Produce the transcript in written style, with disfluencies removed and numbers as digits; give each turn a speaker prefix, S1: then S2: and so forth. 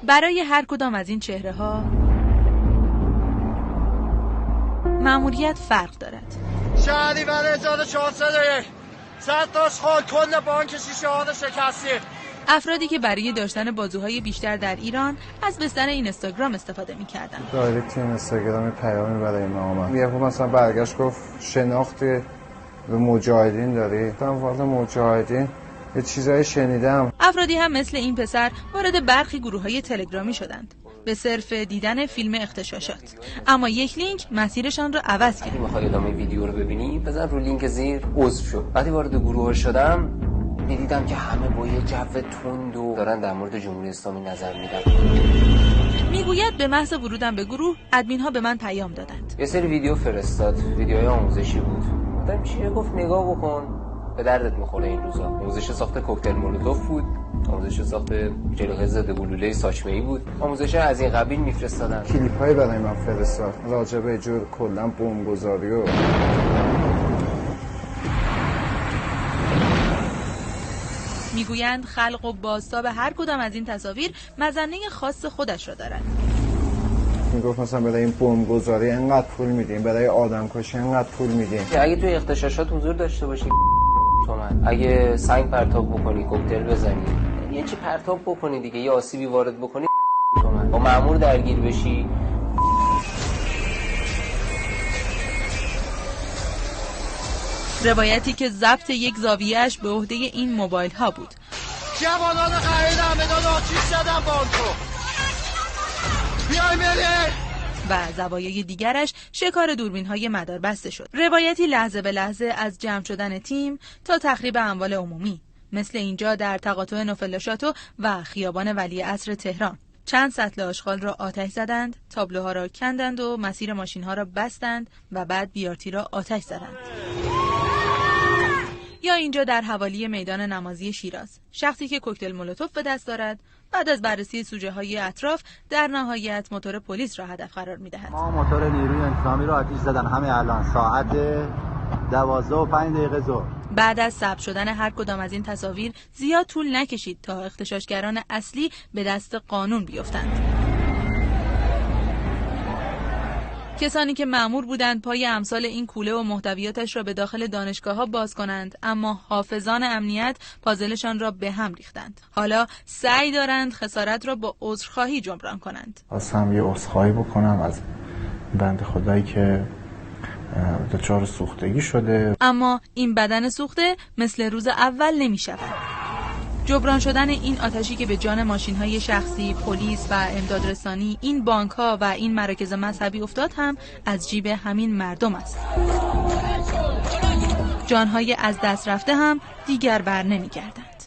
S1: برای هر کدام از این چهره‌ها مأموریت فرق دارد.
S2: شهریور 1401 صد تاش خاک کل بانک شیشه ها رو شکستیم.
S1: افرادی که برای داشتن بازوهای بیشتر در ایران از بستر این اینستاگرام استفاده می‌کردند.
S3: دایرکت اینستاگرام پیامی برای ما اومد. یهو مثلا برگشت گفت شناختی به مجاهدین داری؟ گفتم والا مجاهدین یه چیزایی شنیدم.
S1: افرادی هم مثل این پسر وارد برخی گروه‌های تلگرامی شدند به صرف دیدن فیلم اغتشاشات، اما یک لینک مسیرشان را عوض کرد.
S4: میخوای ادامه ویدیو رو ببینی بزن رو لینک زیر عضو شو. وقتی وارد گروه شدم دیدم که همه با یه جو تند و دارن در مورد جمهوری اسلامی نظر میدن.
S1: میگوید به محض ورودم به گروه ادمین ها به من پیام دادند.
S4: یه سری ویدیو فرستاد، ویدیوهای آموزشی بود. گفتم چیه؟ گفت نگاه بکن به دردت میخوره این روزا. آموزش ساخت کوکتل مولوتوف بود، آموزش ساخت جلیقه ضد گلوله ساچمه‌ای بود، آموزش از این قبیل میفرستادن.
S3: کلیپ‌های برای من فرستاد راجع به جور کلا بمبگذاری و
S1: میگویند خلق و بازتاب هر کدام از این تصاویر مظنه خاص خودش را دارد.
S3: میگفت مثلا برای این بمبگذاری اینقدر پول میدیم، برای آدمکشی اینقدر پول میدیم.
S4: اگه توی اغتشاشات حضور داشته باشی تومن، اگه سنگ پرتاب بکنی، کوکتل بزنی، یه چی پرتاب بکنی دیگه، یه آسیبی وارد بکنی تومن، با مأمور درگیر بشی.
S1: روایتی که ضبط یک زاویه‌اش به عهده این موبایل ها بود.
S2: جوانان خرید همدان آتیش زدن بانکو. بیای بریم.
S1: و زوایای دیگرش شکار دوربین های مداربسته شد. روایتی لحظه به لحظه از جمع شدن تیم تا تخریب اموال عمومی، مثل اینجا در تقاطع نوفلشاتو و خیابان ولیعصر تهران. چند سطل آشغال را آتش زدند، تابلوها را کندند و مسیر ماشین‌ها را بستند و بعد بیارتی را آتش زدند. یا اینجا در حوالی میدان نمازی شیراز، شخصی که کوکتل مولوتوف به دست دارد بعد از بررسی سوژه‌های اطراف در نهایت موتور پلیس را هدف قرار می‌دهد.
S5: ما موتور نیروی انتظامی را آتش زدن همه الان ساعت 12:05 ظهر.
S1: بعد از ثبت شدن هر کدام از این تصاویر زیاد طول نکشید تا اغتشاشگران اصلی به دست قانون بیفتند. کسانی که مأمور بودند پای امثال این کوله و محتویاتش را به داخل دانشگاه‌ها باز کنند، اما حافظان امنیت پازلشان را به هم ریختند. حالا سعی دارند خسارت را با عذرخواهی جبران کنند.
S3: خواستم یه عذرخواهی بکنم از بنده خدایی که دچار سوختگی شده،
S1: اما این بدن سوخته مثل روز اول نمی شود. جبران شدن این آتشی که به جان ماشین‌های شخصی، پلیس و امدادرسانی، این بانک‌ها و این مراکز مذهبی افتاد هم از جیب همین مردم است. جان‌های از دست رفته هم دیگر بر نمی‌گردند.